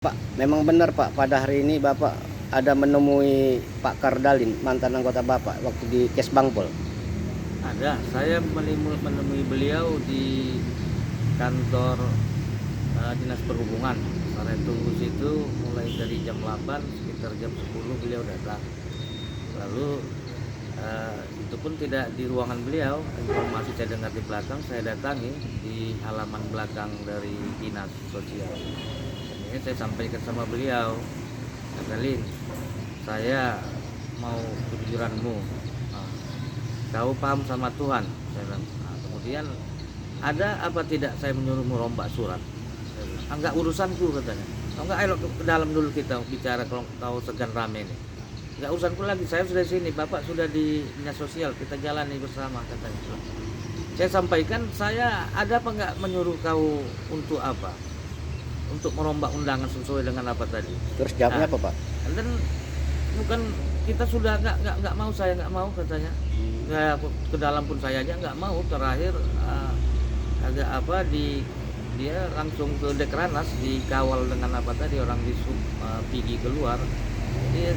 Pak, memang benar Pak, pada hari ini Bapak ada menemui Pak Kardalin, mantan anggota Bapak waktu di Kesbangpol. Ada, saya menemui beliau di kantor Dinas Perhubungan. Saya tunggu situ mulai dari jam 8, sekitar jam 10 beliau datang. Lalu itu pun tidak di ruangan beliau, informasi saya dengar di belakang, saya datangi di halaman belakang dari Dinas Sosial. Dan ini saya sampaikan sama beliau, Kardalin, saya mau kejujuranmu. Nah, kau paham sama Tuhan, saya bilang. Nah, kemudian ada apa tidak saya menyuruh merombak surat, saya bilang. Enggak urusanku, katanya. Kalau enggak, ayo ke dalam dulu kita bicara, kalau kau segan rame nih. Enggak urusanku lagi, saya sudah di sini, bapak sudah di dinas sosial, kita jalani bersama, katanya. Saya sampaikan, saya ada apa enggak menyuruh kau untuk apa, untuk merombak undangan sesuai dengan apa tadi. Terus jawabnya apa Pak? Dan bukan, kita sudah nggak mau, saya nggak mau, katanya. Ya, ke dalam pun saya aja nggak mau. Terakhir agak apa dia langsung ke Dekranas, dikawal dengan apa tadi, orang di sub pergi keluar. Jadi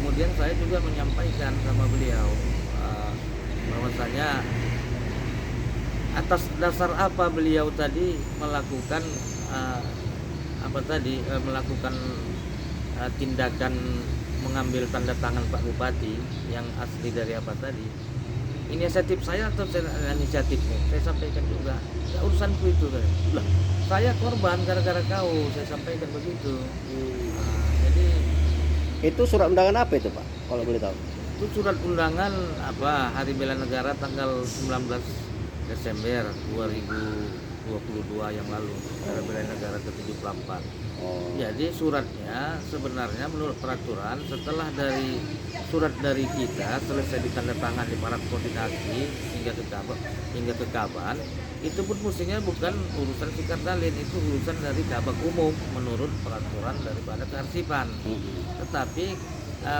kemudian saya juga menyampaikan sama beliau bahwasanya atas dasar apa beliau tadi melakukan melakukan tindakan mengambil tanda tangan Pak Bupati yang asli dari apa tadi, inisiatif saya atau inisiatifmu. Saya sampaikan juga, ya urusanku itu kan. Lah, saya korban gara-gara kau, saya sampaikan begitu. Jadi Itu surat undangan apa itu Pak, kalau boleh tahu? itu surat undangan apa Hari Bela Negara tanggal 19 Desember 2022 yang lalu, Hari Bela Negara ke-74. Oh, Jadi suratnya sebenarnya menurut peraturan, setelah dari surat dari kita selesai ditandatangani para koordinasi hingga ke Kaban, itu pun mestinya bukan urusan si Kardalin, itu urusan dari Kabak Umum menurut peraturan daripada kearsipan. Tetapi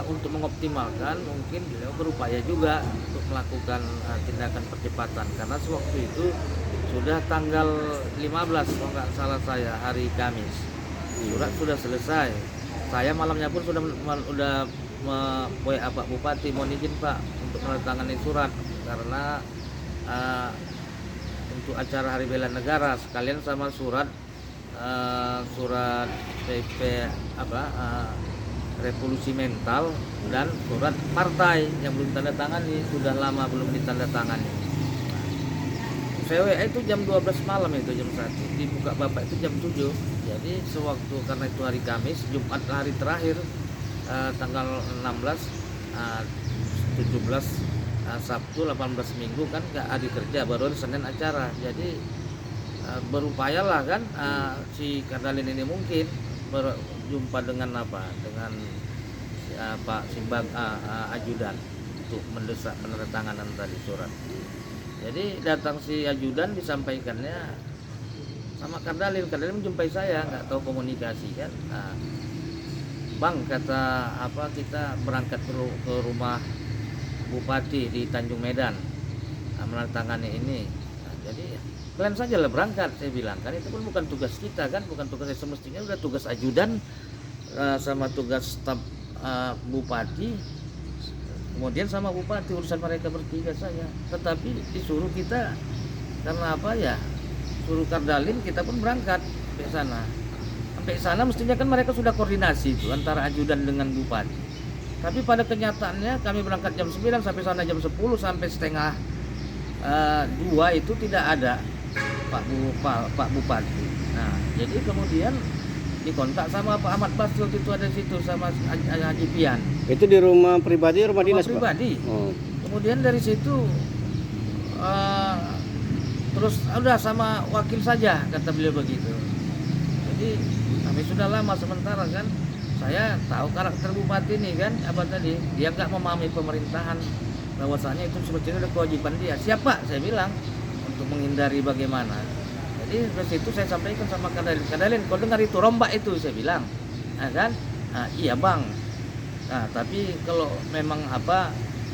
untuk mengoptimalkan, mungkin beliau berupaya juga untuk melakukan tindakan percepatan, karena sewaktu itu sudah tanggal 15 kalau nggak salah saya, hari Kamis. Surat sudah selesai. Saya malamnya pun sudah WA Pak Bupati, mohon izin Pak untuk menandatangani surat, karena untuk acara Hari Bela Negara sekalian sama surat PP revolusi mental dan surat partai yang belum ditandatangani, sudah lama belum ditandatangani. Saya WA itu jam 12 malam, itu jam 1, dibuka Bapak itu jam 7. Jadi sewaktu, karena itu hari Kamis, Jumat hari terakhir, tanggal 16, 17, Sabtu, 18 minggu kan gak hari kerja, baru hari Senin acara. Jadi berupayalah kan si Kardalin ini mungkin berjumpa dengan Pak Simbang ajudan untuk mendesak penandatanganan tadi surat. Jadi datang si ajudan, disampaikannya sama Kardalin menjumpai saya, nggak tahu komunikasi kan. Bang, kata kita berangkat ke rumah Bupati di Tanjung Medan menandatangani ini. Jadi kalian saja lah berangkat, saya bilang kan, itu pun bukan tugas kita kan, bukan tugas saya, semestinya udah tugas ajudan sama tugas staf Bupati, kemudian sama Bupati, urusan mereka bertiga saja. Tetapi disuruh kita, karena apa ya, suruh Kardalin, kita pun berangkat ke sana. Sampai sana mestinya kan mereka sudah koordinasi itu antara ajudan dengan Bupati. Tapi pada kenyataannya kami berangkat jam 9, sampai sana jam 10, sampai setengah 2 itu tidak ada Pak Bupati. Nah, jadi kemudian dikontak sama Pak Ahmad Basri, itu ada di situ, sama Haji Pian. itu di rumah pribadi, rumah dinas pribadi. Pak? Oh. Kemudian dari situ terus udah sama wakil saja, kata beliau begitu. Jadi kami sudah lama, sementara kan saya tahu karakter Bupati ini kan, apa tadi, dia nggak memahami pemerintahan, bahwasanya itu sebetulnya ada kewajiban dia. Siapa, saya bilang, untuk menghindari bagaimana. Jadi dari situ saya sampaikan sama Kardalin, kau dengar itu, rombak itu, saya bilang. Nah, kan, iya bang. Nah, tapi kalau memang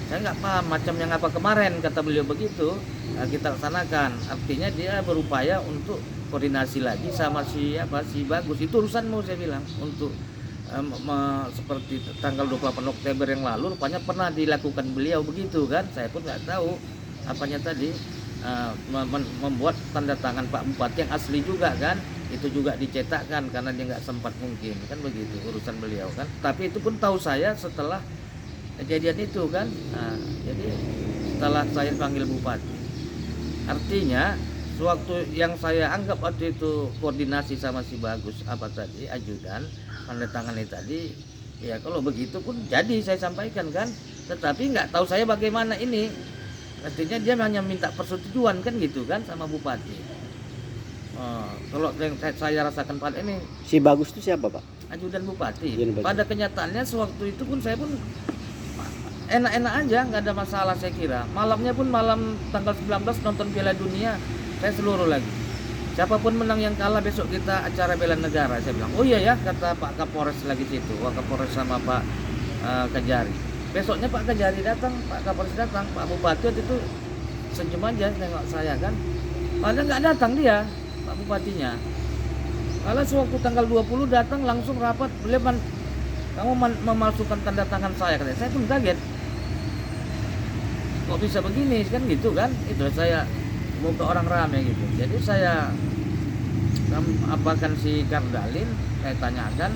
saya nggak paham macam yang apa kemarin, kata beliau begitu, kita laksanakan. Artinya dia berupaya untuk koordinasi lagi sama si Bagus. Itu urusanmu, saya bilang, untuk seperti tanggal 28 Oktober yang lalu rupanya pernah dilakukan beliau begitu kan. Saya pun nggak tahu apanya tadi, membuat tanda tangan Pak Bupati yang asli juga kan, itu juga dicetakkan karena dia nggak sempat mungkin kan, begitu urusan beliau kan. Tapi itu pun tahu saya setelah kejadian itu kan. Jadi setelah saya panggil Bupati, artinya sewaktu yang saya anggap waktu itu koordinasi sama si Bagus ajudan tanda tangannya tadi, ya kalau begitu pun jadi saya sampaikan kan. Tetapi nggak tahu saya bagaimana ini, artinya dia hanya minta persetujuan kan gitu kan sama Bupati. Kalau yang saya rasakan pada ini, Si Bagus itu siapa, Pak? ajudan Bupati. Ajudan Bupati. Pada kenyataannya sewaktu itu pun saya pun enak-enak aja, nggak ada masalah saya kira. Malamnya pun malam tanggal 19 nonton Piala Dunia, saya seluruh lagi. Siapapun menang yang kalah besok kita acara bela negara, saya bilang. Oh iya ya, kata Pak Kapolres lagi situ, Pak Kapolres sama Pak Kejari. Besoknya Pak Kejari datang, Pak Kapolres datang, Pak Bupati waktu itu senyum aja nengok saya kan. Padahal nggak datang dia, Pak Bupatinya. Kalau sewaktu tanggal 20 datang langsung rapat, beliau kamu memalsukan tanda tangan saya, katanya. Saya pun kaget. Kok bisa begini kan gitu kan? Itu saya mau ke orang rame gitu. Jadi saya apakan si Kardalin, saya tanyakan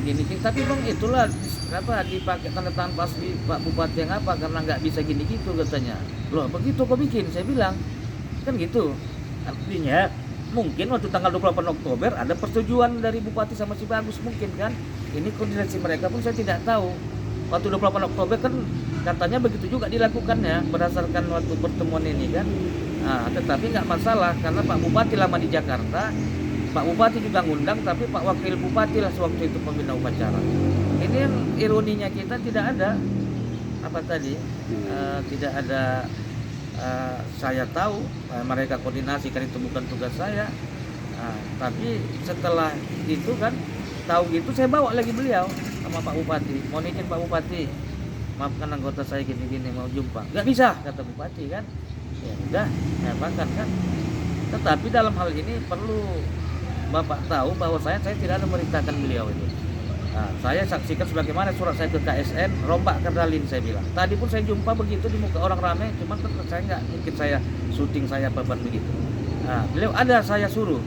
gini, tapi bang itulah kenapa dipakai tanda tangan pasti Pak Bupati yang apa, karena nggak bisa gini gitu katanya. Loh begitu kok bikin, saya bilang kan gitu. Artinya mungkin waktu tanggal 28 Oktober ada persetujuan dari Bupati sama si Bagus mungkin kan. Ini koordinasi mereka pun saya tidak tahu. Waktu 28 Oktober kan katanya begitu juga dilakukannya berdasarkan waktu pertemuan ini kan. Tetapi nggak masalah karena Pak Bupati lama di Jakarta, Pak Bupati juga ngundang, tapi Pak Wakil Bupati lah sewaktu itu pembina upacara. Ini yang ironinya kita tidak ada tidak ada. Saya tahu mereka koordinasi kan itu bukan tugas saya. Tapi setelah itu kan tahu gitu, saya bawa lagi beliau sama Pak Bupati. Mohon izin Pak Bupati, maafkan anggota saya gini-gini mau jumpa. Nggak bisa kata Bupati kan. Ya udah, saya makan kan. Tetapi dalam hal ini perlu Bapak tahu bahwa saya tidak ada memerintahkan beliau itu. Saya saksikan sebagaimana surat saya ke KSN, rombak Kardalin saya bilang. Tadi pun saya jumpa begitu di muka orang ramai, cuman saya nggak mungkin saya syuting saya beban begitu. Beliau ada saya suruh.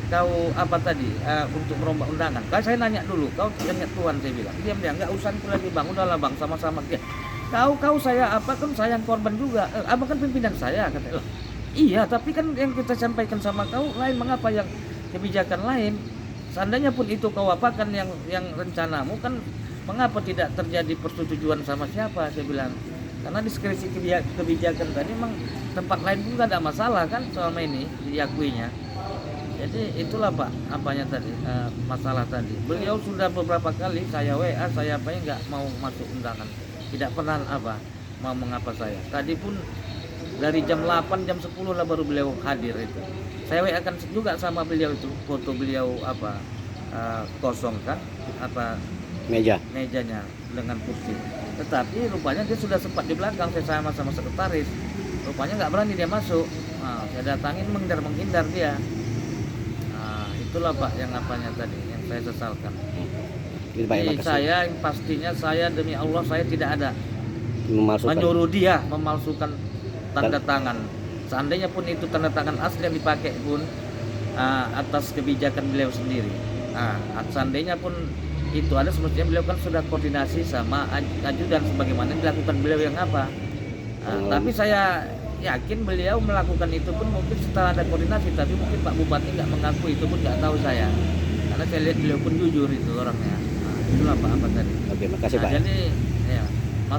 Kau apa tadi untuk merombak undangan? Kalau saya nanya dulu, kau ingat Tuhan, saya bilang. Dia nggak usah lagi bang, udahlah bang, sama-sama dia. Kau saya apa kan saya yang korban juga. Abang kan pimpinan saya, kata loh. Iya, tapi kan yang kita sampaikan sama kau lain, mengapa yang kebijakan lain? Seandainya pun itu kau apakan yang rencanamu kan, mengapa tidak terjadi persetujuan sama siapa? Saya bilang. Karena diskresi kebijakan tadi memang tempat lain pun nggak ada masalah kan selama ini diakuinya. Jadi itulah Pak, apanya tadi masalah tadi. Beliau sudah beberapa kali saya WA, saya apa ya nggak mau masuk undangan. Tidak pernah mau mengapa saya. Tadi pun dari jam 8 jam 10 lah baru beliau hadir itu. Saya WA kan juga sama beliau itu, foto beliau kosong kan mejanya dengan kursi. Tetapi rupanya dia sudah sempat di belakang, saya sama sekretaris. Rupanya nggak berani dia masuk. Saya datangin menghindar dia. Itulah Pak yang apanya tadi yang saya sesalkan. Jadi saya pastinya demi Allah saya tidak ada menyuruh dia memalsukan tanda tangan. Seandainya pun itu tanda tangan asli yang dipakai pun atas kebijakan beliau sendiri. Seandainya pun itu ada, semestinya beliau kan sudah koordinasi sama ajudan sebagaimana dilakukan beliau yang apa. Tapi saya yakin beliau melakukan itu pun mungkin setelah ada koordinasi, tapi mungkin Pak Bupati nggak mengaku itu pun nggak tahu saya. Karena saya lihat beliau pun jujur itu orangnya. Itulah Pak apa tadi. Oke, makasih Pak. Jadi ya.